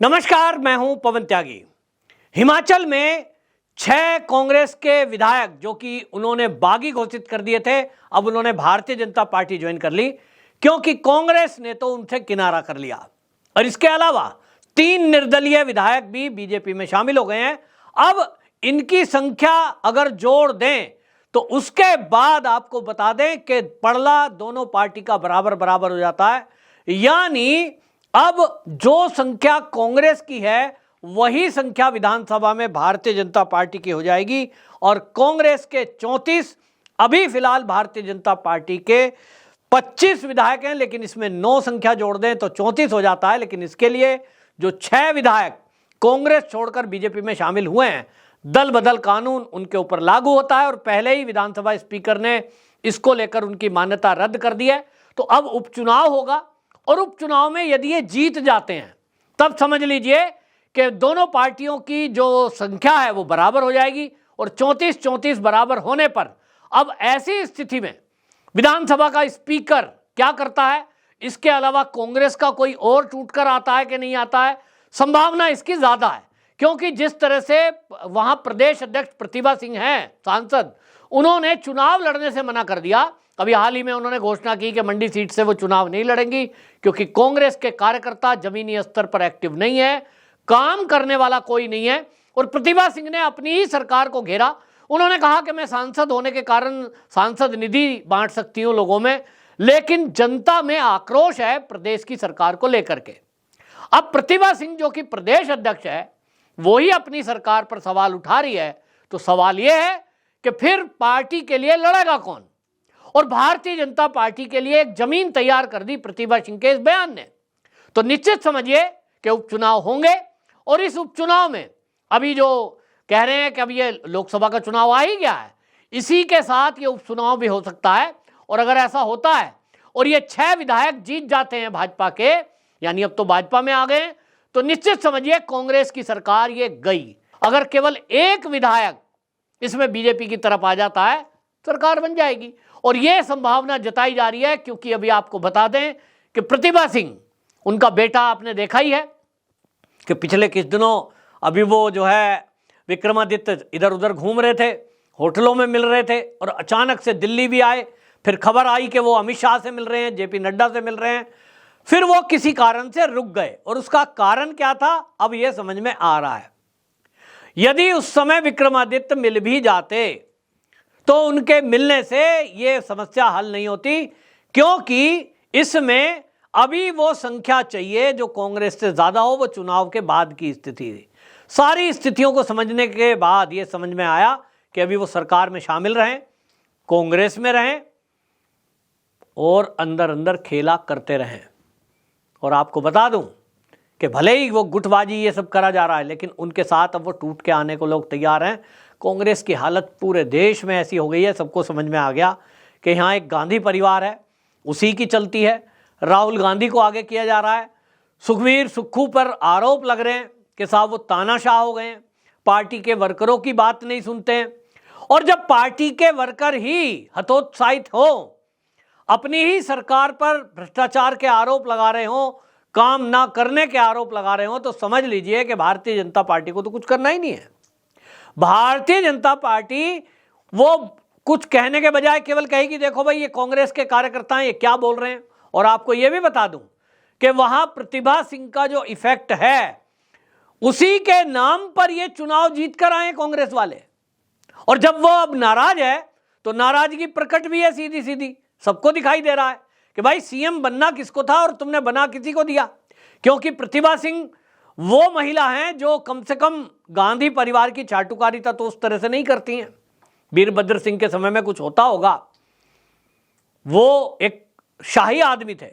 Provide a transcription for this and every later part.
नमस्कार, मैं हूं पवन त्यागी। हिमाचल में 6 कांग्रेस के विधायक जो कि उन्होंने बागी घोषित कर दिए थे, अब उन्होंने भारतीय जनता पार्टी ज्वाइन कर ली क्योंकि कांग्रेस ने तो उनसे किनारा कर लिया। और इसके अलावा 3 निर्दलीय विधायक भी बीजेपी में शामिल हो गए हैं। अब इनकी संख्या अगर जोड़ दें तो उसके बाद आपको बता दें कि पड़ला दोनों पार्टी का बराबर बराबर हो जाता है। यानी अब जो संख्या कांग्रेस की है वही संख्या विधानसभा में भारतीय जनता पार्टी की हो जाएगी। और कांग्रेस के 34, अभी फिलहाल भारतीय जनता पार्टी के 25 विधायक हैं, लेकिन इसमें 9 संख्या जोड़ दें तो 34 हो जाता है। लेकिन इसके लिए जो 6 विधायक कांग्रेस छोड़कर बीजेपी में शामिल हुए हैं, दल बदल कानून उनके ऊपर लागू होता है और पहले ही विधानसभा स्पीकर ने इसको लेकर उनकी मान्यता रद्द कर दी है। तो अब उपचुनाव होगा और उपचुनाव में यदि ये जीत जाते हैं तब समझ लीजिए कि दोनों पार्टियों की जो संख्या है वो बराबर हो जाएगी। और 34-34 बराबर होने पर अब ऐसी स्थिति में विधानसभा का स्पीकर क्या करता है, इसके अलावा कांग्रेस का कोई और टूटकर आता है कि नहीं आता है, संभावना इसकी ज्यादा है। क्योंकि जिस तरह से वहां प्रदेश अध्यक्ष प्रतिभा सिंह हैं सांसद, उन्होंने चुनाव लड़ने से मना कर दिया। अभी हाल ही में उन्होंने घोषणा की कि मंडी सीट से वो चुनाव नहीं लड़ेंगी क्योंकि कांग्रेस के कार्यकर्ता जमीनी स्तर पर एक्टिव नहीं है, काम करने वाला कोई नहीं है। और प्रतिभा सिंह ने अपनी ही सरकार को घेरा। उन्होंने कहा कि मैं सांसद होने के कारण सांसद निधि बांट सकती हूं लोगों में, लेकिन जनता में आक्रोश है प्रदेश की सरकार को लेकर के। अब प्रतिभा सिंह जो कि प्रदेश अध्यक्ष है वो ही अपनी सरकार पर सवाल उठा रही है। तो सवाल यह है कि फिर पार्टी के लिए लड़ेगा कौन। और भारतीय जनता पार्टी के लिए एक जमीन तैयार कर दी प्रतिभा सिंह के इस बयान ने। तो निश्चित समझिए कि उपचुनाव होंगे और इस उपचुनाव में अभी जो कह रहे हैं कि अब ये लोकसभा का चुनाव आ ही गया है, इसी के साथ ये उपचुनाव भी हो सकता है। और अगर ऐसा होता है और ये 6 विधायक जीत जाते हैं भाजपा के, यानी अब तो भाजपा में आ गए, तो निश्चित समझिए कांग्रेस की सरकार ये गई। अगर केवल एक विधायक इसमें बीजेपी की तरफ आ जाता है, सरकार बन जाएगी। और यह संभावना जताई जा रही है क्योंकि अभी आपको बता दें कि प्रतिभा सिंह, उनका बेटा आपने देखा ही है कि पिछले कुछ दिनों अभी वो जो है विक्रमादित्य इधर उधर घूम रहे थे, होटलों में मिल रहे थे और अचानक से दिल्ली भी आए। फिर खबर आई कि वो अमित शाह से मिल रहे हैं, जेपी नड्डा से मिल रहे हैं। फिर वो किसी कारण से रुक गए और उसका कारण क्या था अब यह समझ में आ रहा है। यदि उस समय विक्रमादित्य मिल भी जाते तो उनके मिलने से यह समस्या हल नहीं होती, क्योंकि इसमें अभी वो संख्या चाहिए जो कांग्रेस से ज्यादा हो। वो चुनाव के बाद की स्थिति थी। सारी स्थितियों को समझने के बाद यह समझ में आया कि अभी वो सरकार में शामिल रहें, कांग्रेस में रहें और अंदर अंदर खेला करते रहें। और आपको बता दूं कि भले ही वो गुटबाजी ये सब करा जा रहा है, लेकिन उनके साथ अब वो टूट के आने को लोग तैयार हैं। कांग्रेस की हालत पूरे देश में ऐसी हो गई है, सबको समझ में आ गया कि यहाँ एक गांधी परिवार है, उसी की चलती है। राहुल गांधी को आगे किया जा रहा है। सुखबीर सुक्खू पर आरोप लग रहे हैं कि साहब वो तानाशाह हो गए हैं, पार्टी के वर्करों की बात नहीं सुनते हैं। और जब पार्टी के वर्कर ही हतोत्साहित हो, अपनी ही सरकार पर भ्रष्टाचार के आरोप लगा रहे हो, काम ना करने के आरोप लगा रहे हो, तो समझ लीजिए कि भारतीय जनता पार्टी को तो कुछ करना ही नहीं है। भारतीय जनता पार्टी वो कुछ कहने के बजाय केवल कहेगी देखो भाई ये कांग्रेस के कार्यकर्ता हैं, ये क्या बोल रहे हैं। और आपको ये भी बता दूं कि वहां प्रतिभा सिंह का जो इफेक्ट है, उसी के नाम पर ये चुनाव जीत कर आए कांग्रेस वाले। और जब वो अब नाराज है तो नाराजगी प्रकट भी है सीधी सीधी, सबको दिखाई दे रहा है कि भाई सीएम बनना किसको था और तुमने बना किसी को दिया। क्योंकि प्रतिभा सिंह वो महिला हैं जो कम से कम गांधी परिवार की चाटुकारिता तो उस तरह से नहीं करती हैं। वीरभद्र सिंह के समय में कुछ होता होगा, वो एक शाही आदमी थे,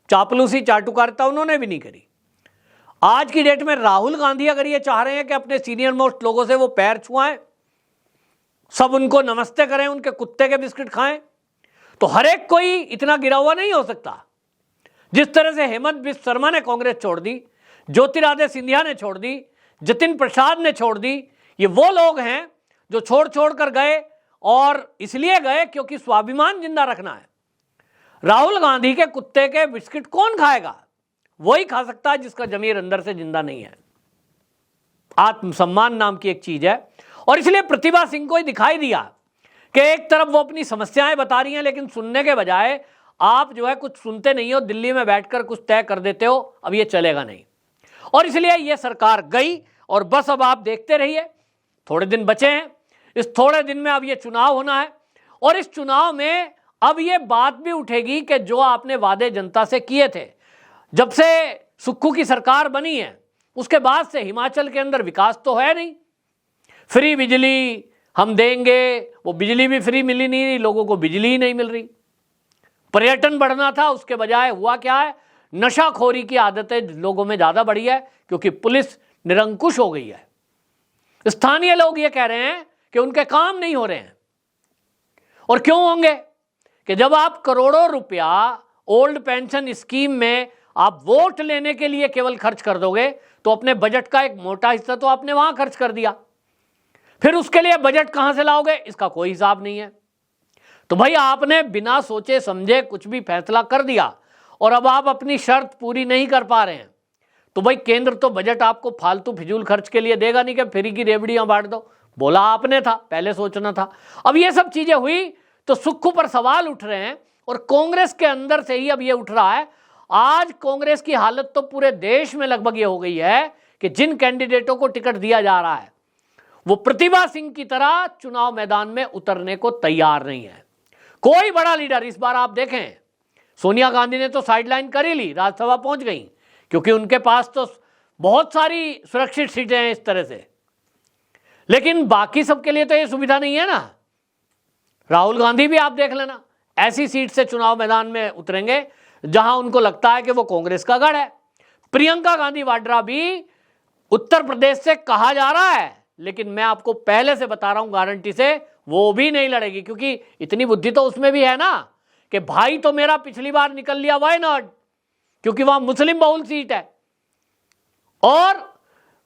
चापलूसी चाटुकारिता उन्होंने भी नहीं करी। आज की डेट में राहुल गांधी अगर ये चाह रहे हैं कि अपने सीनियर मोस्ट लोगों से वो पैर छुआएं, सब उनको नमस्ते करें, उनके कुत्ते के बिस्किट खाएं, तो हर एक कोई इतना गिरा हुआ नहीं हो सकता। जिस तरह से हेमंत बिस्व शर्मा ने कांग्रेस छोड़ दी, ज्योतिरादित्य सिंधिया ने छोड़ दी, जतिन प्रसाद ने छोड़ दी, ये वो लोग हैं जो छोड़ छोड़ कर गए और इसलिए गए क्योंकि स्वाभिमान जिंदा रखना है। राहुल गांधी के कुत्ते के बिस्किट कौन खाएगा? वही खा सकता है जिसका जमीर अंदर से जिंदा नहीं है। आत्मसम्मान नाम की एक चीज है। और इसलिए प्रतिभा सिंह को ही दिखाई दिया कि एक तरफ वो अपनी समस्याएं बता रही हैं, लेकिन सुनने के बजाय आप जो है कुछ सुनते नहीं हो, दिल्ली में बैठकर कुछ तय कर देते हो, अब ये चलेगा नहीं। और इसलिए ये सरकार गई और बस अब आप देखते रहिए, थोड़े दिन बचे हैं, इस थोड़े दिन में अब ये चुनाव होना है और इस चुनाव में अब ये बात भी उठेगी कि जो आपने वादे जनता से किए थे, जब से सुक्खू की सरकार बनी है उसके बाद से हिमाचल के अंदर विकास तो है नहीं। फ्री बिजली हम देंगे, वो बिजली भी फ्री मिली नहीं रही, लोगों को बिजली ही नहीं मिल रही। पर्यटन बढ़ना था, उसके बजाय हुआ क्या है, नशाखोरी की आदतें लोगों में ज्यादा बढ़ी है क्योंकि पुलिस निरंकुश हो गई है। स्थानीय लोग ये कह रहे हैं कि उनके काम नहीं हो रहे हैं। और क्यों होंगे कि जब आप करोड़ों रुपया ओल्ड पेंशन स्कीम में आप वोट लेने के लिए केवल खर्च कर दोगे तो अपने बजट का एक मोटा हिस्सा तो आपने वहां खर्च कर दिया, फिर उसके लिए बजट कहां से लाओगे, इसका कोई हिसाब नहीं है। तो भाई आपने बिना सोचे समझे कुछ भी फैसला कर दिया और अब आप अपनी शर्त पूरी नहीं कर पा रहे हैं, तो भाई केंद्र तो बजट आपको फालतू फिजूल खर्च के लिए देगा नहीं कि फ्री की रेवड़ियां बांट दो। बोला आपने था, पहले सोचना था। अब ये सब चीजें हुई तो सुक्खू पर सवाल उठ रहे हैं और कांग्रेस के अंदर से ही अब ये उठ रहा है। आज कांग्रेस की हालत तो पूरे देश में लगभग ये हो गई है कि जिन कैंडिडेटों को टिकट दिया जा रहा है वो प्रतिभा सिंह की तरह चुनाव मैदान में उतरने को तैयार नहीं है। कोई बड़ा लीडर, इस बार आप देखें सोनिया गांधी ने तो साइडलाइन कर ही ली, राज्यसभा पहुंच गई क्योंकि उनके पास तो बहुत सारी सुरक्षित सीटें हैं इस तरह से, लेकिन बाकी सबके लिए तो ये सुविधा नहीं है ना। राहुल गांधी भी आप देख लेना, ऐसी सीट से चुनाव मैदान में उतरेंगे जहां उनको लगता है कि वो कांग्रेस का गढ़ है। प्रियंका गांधी वाड्रा भी उत्तर प्रदेश से कहा जा रहा है, लेकिन मैं आपको पहले से बता रहा हूं गारंटी से वो भी नहीं लड़ेगी, क्योंकि इतनी बुद्धि तो उसमें भी है ना कि भाई तो मेरा पिछली बार निकल लिया वायनाड, क्योंकि वहां मुस्लिम बहुल सीट है, और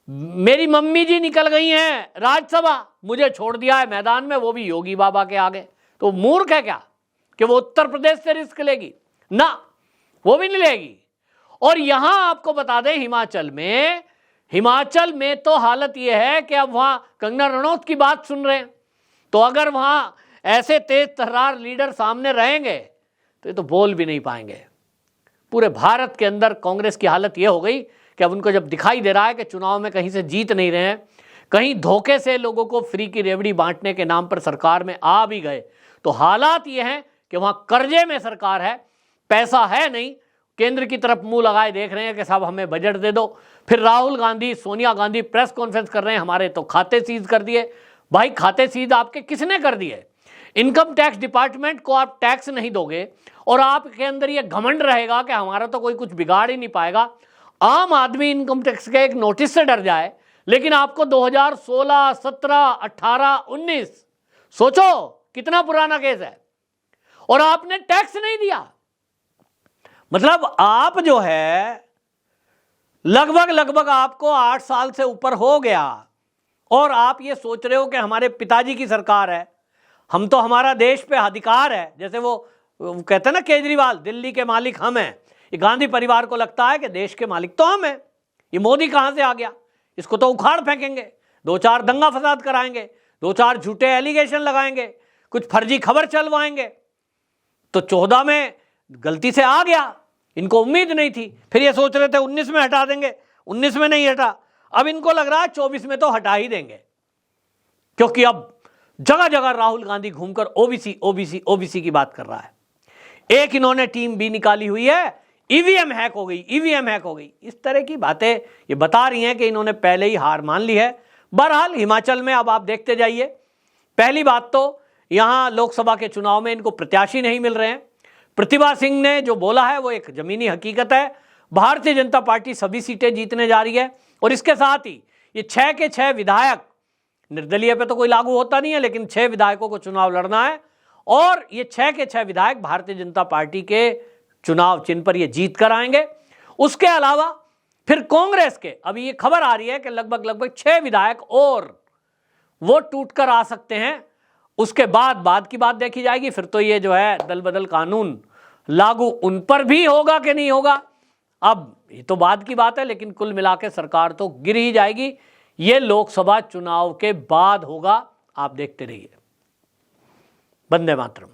मेरी मम्मी जी निकल गई हैं राज्यसभा, मुझे छोड़ दिया है मैदान में, वो भी योगी बाबा के आगे। तो मूर्ख है क्या कि वो उत्तर प्रदेश से रिस्क लेगी? ना, वो भी नहीं लेगी। और यहां आपको बता दें हिमाचल में तो हालत यह है कि अब वहां कंगना रनौत की बात सुन रहे हैं, तो अगर वहां ऐसे तेज तर्रार लीडर सामने रहेंगे तो ये तो बोल भी नहीं पाएंगे। पूरे भारत के अंदर कांग्रेस की हालत यह हो गई कि अब उनको जब दिखाई दे रहा है कि चुनाव में कहीं से जीत नहीं रहे हैं, कहीं धोखे से लोगों को फ्री की रेवड़ी बांटने के नाम पर सरकार में आ भी गए, तो हालात ये हैं कि वहां कर्जे में सरकार है, पैसा है नहीं, केंद्र की तरफ मुंह लगाए देख रहे हैं कि साहब हमें बजट दे दो। फिर राहुल गांधी, सोनिया गांधी प्रेस कॉन्फ्रेंस कर रहे हैं, हमारे तो खाते सीज कर दिए। भाई खाते सीज आपके किसने कर दिए? इनकम टैक्स डिपार्टमेंट को आप टैक्स नहीं दोगे और आपके अंदर ये घमंड रहेगा कि हमारा तो कोई कुछ बिगाड़ ही नहीं पाएगा। आम आदमी इनकम टैक्स के एक नोटिस से डर जाए, लेकिन आपको 2016, 17, 18, 19 सोचो कितना पुराना केस है और आपने टैक्स नहीं दिया। मतलब आप जो है लगभग आपको 8 साल से ऊपर हो गया और आप ये सोच रहे हो कि हमारे पिताजी की सरकार है, हम तो, हमारा देश पे अधिकार है। जैसे वो कहते हैं ना केजरीवाल, दिल्ली के मालिक हम हैं। ये गांधी परिवार को लगता है कि देश के मालिक तो हम हैं, ये मोदी कहां से आ गया, इसको तो उखाड़ फेंकेंगे, 2-4 दंगा फसाद कराएंगे, 2-4 झूठे एलिगेशन लगाएंगे, कुछ फर्जी खबर चलवाएंगे। तो 14 में गलती से आ गया, इनको उम्मीद नहीं थी। फिर ये सोच रहे थे 19 में हटा देंगे, 19 में नहीं हटा, अब इनको लग रहा है 24 में तो हटा ही देंगे, क्योंकि अब जगह जगह राहुल गांधी घूमकर ओबीसी ओबीसी ओबीसी की बात कर रहा है। एक इन्होंने टीम भी निकाली हुई है, ईवीएम हैक हो गई, ईवीएम हैक हो गई, इस तरह की बातें ये बता रही हैं कि इन्होंने पहले ही हार मान ली है। बहरहाल हिमाचल में अब आप देखते जाइए, पहली बात तो यहां लोकसभा के चुनाव में इनको प्रत्याशी नहीं मिल रहे हैं। प्रतिभा सिंह ने जो बोला है वो एक जमीनी हकीकत है। भारतीय जनता पार्टी सभी सीटें जीतने जा रही है और इसके साथ ही ये 6 के 6 विधायक, निर्दलीय पे तो कोई लागू होता नहीं है, लेकिन 6 विधायकों को चुनाव लड़ना है और ये 6 के 6 विधायक भारतीय जनता पार्टी के चुनाव चिन्ह पर ये जीत कर आएंगे। उसके अलावा फिर कांग्रेस के, अभी ये खबर आ रही है कि लगभग 6 विधायक और वो टूट कर आ सकते हैं। उसके बाद की बात देखी जाएगी। फिर तो ये जो है दल बदल कानून लागू उन पर भी होगा कि नहीं होगा, अब ये तो बाद की बात है, लेकिन कुल मिला के सरकार तो गिर ही जाएगी। ये लोकसभा चुनाव के बाद होगा, आप देखते रहिए। वंदे मातरम।